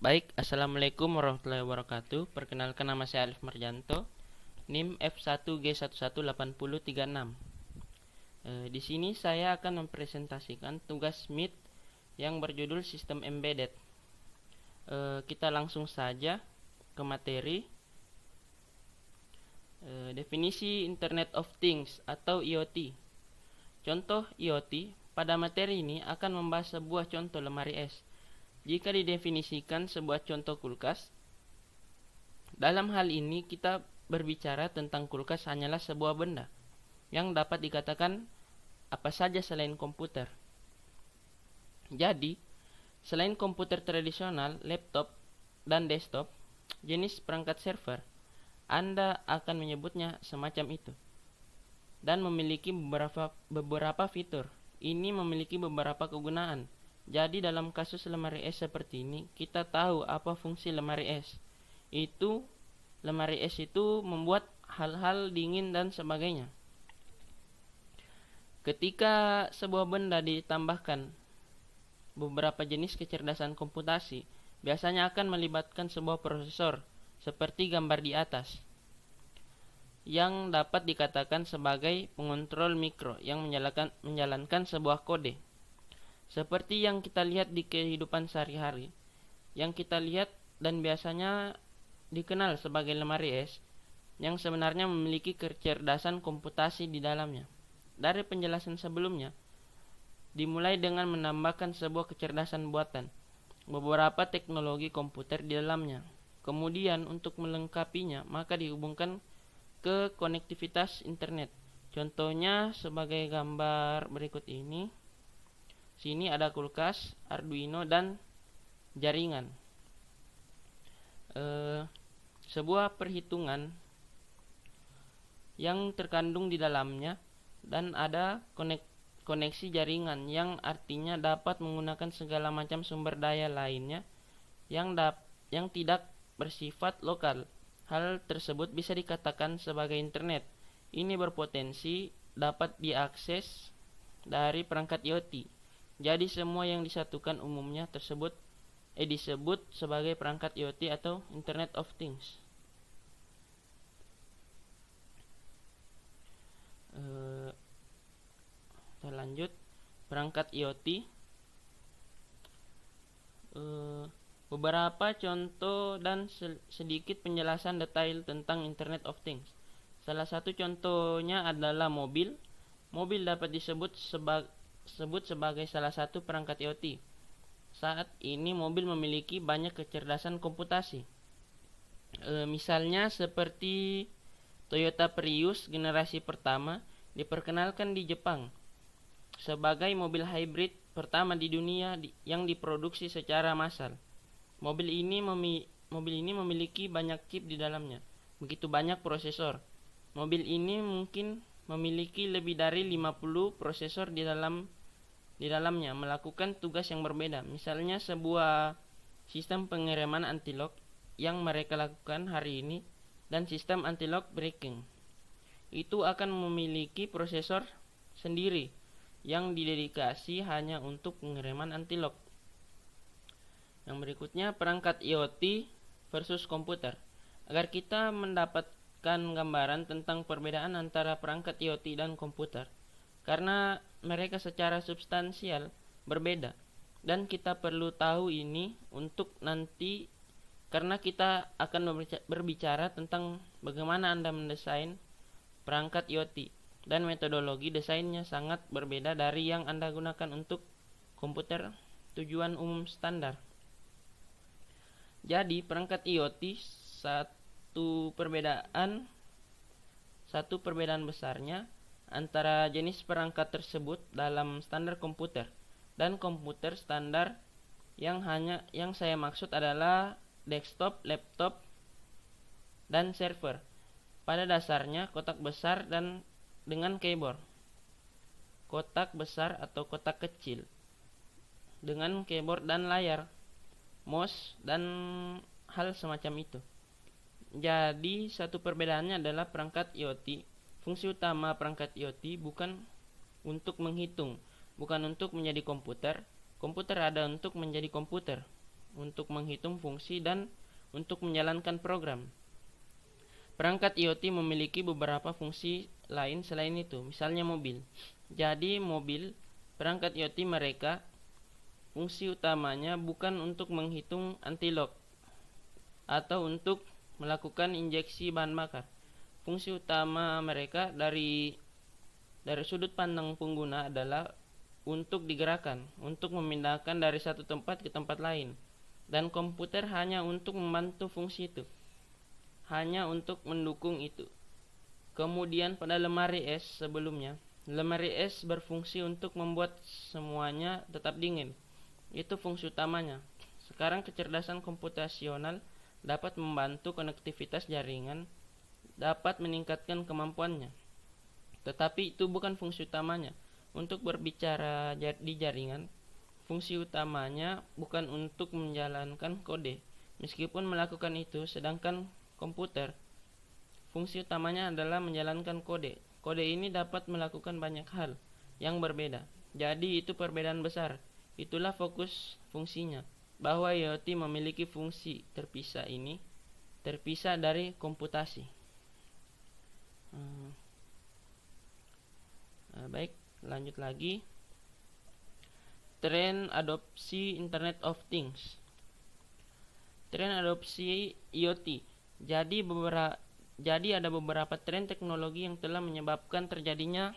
Baik, Assalamualaikum warahmatullahi wabarakatuh. Perkenalkan, nama saya Alif Marjanto, NIM F1G118036. Di sini saya akan mempresentasikan tugas MIT yang berjudul Sistem Embedded. Kita langsung saja ke materi. Definisi Internet of Things atau IoT. Contoh IoT pada materi ini akan membahas sebuah contoh lemari es. Jika didefinisikan sebuah contoh kulkas, dalam hal ini kita berbicara tentang kulkas hanyalah sebuah benda yang dapat dikatakan apa saja selain komputer. Jadi, selain komputer tradisional, laptop, dan desktop, jenis perangkat server, Anda akan menyebutnya semacam itu. Dan memiliki beberapa fitur. Ini memiliki beberapa kegunaan. Jadi dalam kasus lemari es seperti ini, kita tahu apa fungsi lemari es. Lemari es itu membuat hal-hal dingin dan sebagainya. Ketika sebuah benda ditambahkan beberapa jenis kecerdasan komputasi, biasanya akan melibatkan sebuah prosesor, seperti gambar di atas, yang dapat dikatakan sebagai pengontrol mikro yang menjalankan sebuah kode. Seperti yang kita lihat di kehidupan sehari-hari, yang kita lihat dan biasanya dikenal sebagai lemari es, yang sebenarnya memiliki kecerdasan komputasi di dalamnya. Dari penjelasan sebelumnya, dimulai dengan menambahkan sebuah kecerdasan buatan, beberapa teknologi komputer di dalamnya. Kemudian untuk melengkapinya, maka dihubungkan ke konektivitas internet. Contohnya sebagai gambar berikut ini. Sini ada kulkas, Arduino, dan jaringan. Sebuah perhitungan yang terkandung di dalamnya, dan ada koneksi jaringan yang artinya dapat menggunakan segala macam sumber daya lainnya yang tidak bersifat lokal. Hal tersebut bisa dikatakan sebagai internet. Ini berpotensi dapat diakses dari perangkat IoT. Jadi semua yang disatukan umumnya disebut sebagai perangkat IoT atau Internet of Things. Kita lanjut. Perangkat IoT. Beberapa contoh dan sedikit penjelasan detail tentang Internet of Things. Salah satu contohnya adalah mobil. Mobil dapat disebut sebagai salah satu perangkat IoT. Saat ini mobil memiliki banyak kecerdasan komputasi. Misalnya seperti Toyota Prius generasi pertama diperkenalkan di Jepang sebagai mobil hybrid pertama di dunia yang diproduksi secara massal. Mobil ini memiliki banyak chip di dalamnya, begitu banyak prosesor. Mobil ini mungkin memiliki lebih dari 50 prosesor di dalamnya, melakukan tugas yang berbeda. Misalnya sebuah sistem pengereman anti-lock yang mereka lakukan hari ini dan sistem anti-lock braking. Itu akan memiliki prosesor sendiri yang didedikasi hanya untuk pengereman anti-lock. Yang berikutnya, perangkat IoT versus komputer. Agar kita mendapatkan gambaran tentang perbedaan antara perangkat IoT dan komputer, karena mereka secara substansial berbeda, dan kita perlu tahu ini untuk nanti, karena kita akan berbicara tentang bagaimana Anda mendesain perangkat IoT, dan metodologi desainnya sangat berbeda dari yang Anda gunakan untuk komputer tujuan umum standar. Jadi perangkat IoT satu perbedaan besarnya antara jenis perangkat tersebut dalam standar komputer dan komputer standar yang saya maksud adalah desktop, laptop, dan server. Pada dasarnya kotak besar dan dengan keyboard. Kotak besar atau kotak kecil dengan keyboard dan layar, mouse, dan hal semacam itu. Jadi satu perbedaannya adalah perangkat IoT. Fungsi utama perangkat IoT bukan untuk menghitung, bukan untuk menjadi komputer. Komputer ada untuk menjadi komputer. untuk menghitung fungsi, dan untuk menjalankan program. Perangkat IoT memiliki beberapa fungsi lain selain itu, misalnya mobil. Jadi perangkat IoT mereka, fungsi utamanya bukan untuk menghitung anti-lock atau untuk melakukan injeksi bahan bakar. Fungsi utama mereka dari sudut pandang pengguna adalah untuk digerakkan, untuk memindahkan dari satu tempat ke tempat lain. Dan komputer hanya untuk membantu fungsi itu, hanya untuk mendukung itu. Kemudian pada lemari es sebelumnya, lemari es berfungsi untuk membuat semuanya tetap dingin. Itu fungsi utamanya. Sekarang kecerdasan komputasional dapat membantu konektivitas jaringan, dapat meningkatkan kemampuannya. Tetapi itu bukan fungsi utamanya. Untuk berbicara di jaringan, fungsi utamanya bukan untuk menjalankan kode. Meskipun melakukan itu, sedangkan komputer, fungsi utamanya adalah menjalankan kode. Kode ini dapat melakukan banyak hal yang berbeda. Jadi itu perbedaan besar. Itulah fokus fungsinya. Bahwa IoT memiliki fungsi terpisah dari komputasi. Baik, lanjut lagi. Tren adopsi Internet of Things. Tren adopsi IoT. Jadi ada beberapa tren teknologi yang telah menyebabkan terjadinya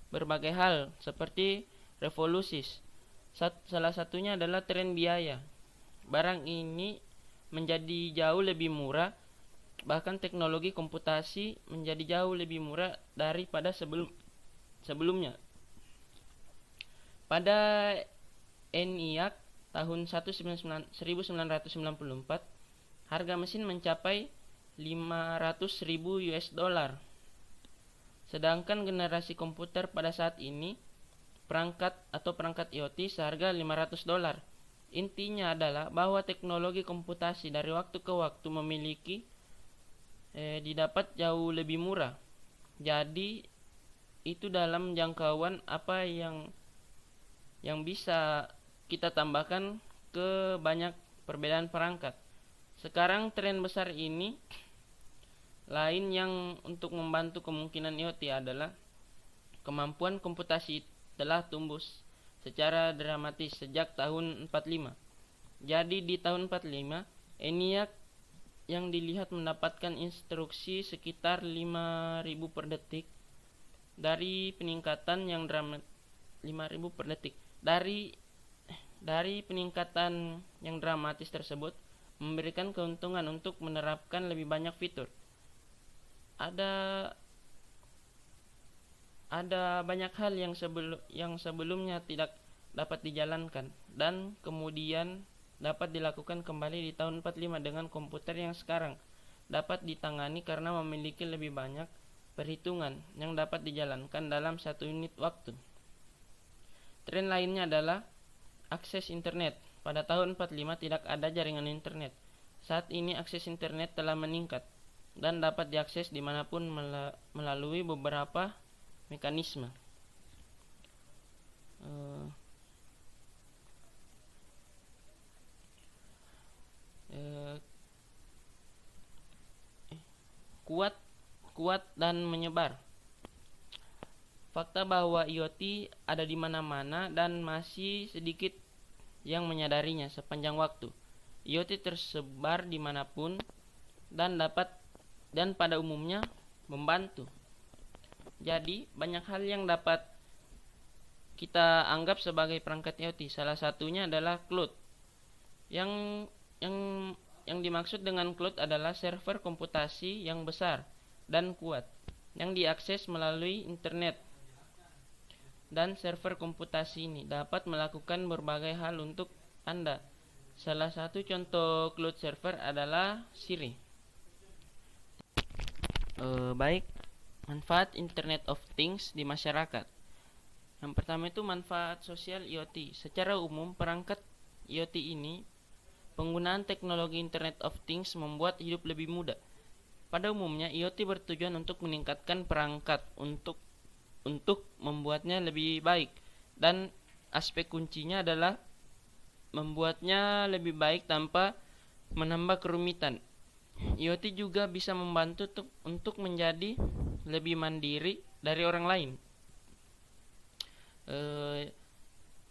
berbagai hal seperti revolusi. Salah satunya adalah tren biaya. Barang ini menjadi jauh lebih murah, bahkan teknologi komputasi menjadi jauh lebih murah daripada sebelumnya. Pada ENIAC tahun 1994, harga mesin mencapai $500.000. Sedangkan generasi komputer pada saat ini, perangkat IoT seharga $500. Intinya adalah bahwa teknologi komputasi dari waktu ke waktu didapat jauh lebih murah. Jadi itu dalam jangkauan apa yang bisa kita tambahkan ke banyak perbedaan perangkat. Sekarang tren besar ini lain yang untuk membantu kemungkinan IoT adalah kemampuan komputasi telah tumbuh secara dramatis sejak tahun 45. Jadi di tahun 45, ENIAC yang dilihat mendapatkan instruksi sekitar 5.000 per detik. Dari peningkatan yang 5.000 per detik. Dari peningkatan yang dramatis tersebut memberikan keuntungan untuk menerapkan lebih banyak fitur. Ada banyak hal yang sebelumnya tidak dapat dijalankan dan kemudian dapat dilakukan kembali di tahun 45 dengan komputer yang sekarang dapat ditangani karena memiliki lebih banyak perhitungan yang dapat dijalankan dalam 1 unit waktu. Tren lainnya adalah akses internet. Pada tahun 45 tidak ada jaringan internet. Saat ini akses internet telah meningkat dan dapat diakses dimanapun melalui beberapa mekanisme. Kuat dan menyebar. Fakta bahwa IoT ada di mana-mana dan masih sedikit yang menyadarinya sepanjang waktu. IoT tersebar dimanapun dan pada umumnya membantu. Jadi banyak hal yang dapat kita anggap sebagai perangkat IoT. Salah satunya adalah cloud. Yang dimaksud dengan cloud adalah server komputasi yang besar dan kuat yang diakses melalui internet. Dan server komputasi ini dapat melakukan berbagai hal untuk Anda. Salah satu contoh cloud server adalah Siri. Baik. Manfaat Internet of Things di masyarakat. Yang pertama itu manfaat sosial IoT. Secara umum, perangkat IoT ini, penggunaan teknologi Internet of Things membuat hidup lebih mudah. Pada umumnya, IoT bertujuan untuk meningkatkan perangkat untuk membuatnya lebih baik. Dan aspek kuncinya adalah membuatnya lebih baik tanpa menambah kerumitan. IoT juga bisa membantu untuk menjadi lebih mandiri dari orang lain.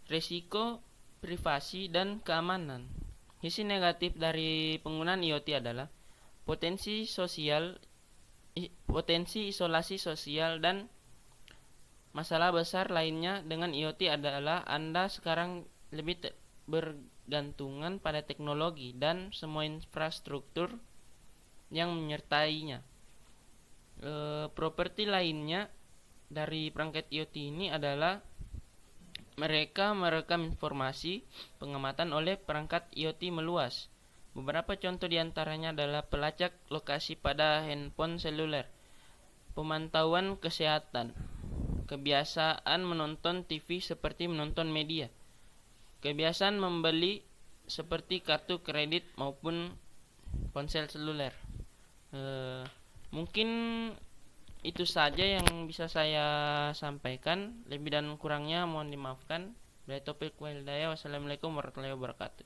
Risiko privasi dan keamanan. Sisi negatif dari penggunaan IoT adalah potensi isolasi sosial, dan masalah besar lainnya dengan IoT adalah Anda sekarang lebih bergantungan pada teknologi dan semua infrastruktur yang menyertainya. Properti lainnya dari perangkat IoT ini adalah mereka merekam informasi pengamatan oleh perangkat IoT meluas. Beberapa contoh diantaranya adalah pelacak lokasi pada handphone seluler, pemantauan kesehatan, kebiasaan menonton TV seperti menonton media, kebiasaan membeli seperti kartu kredit maupun ponsel seluler. Mungkin itu saja yang bisa saya sampaikan. Lebih dan kurangnya mohon dimaafkan. Dari Topik Wahidaya, wassalamualaikum warahmatullahi wabarakatuh.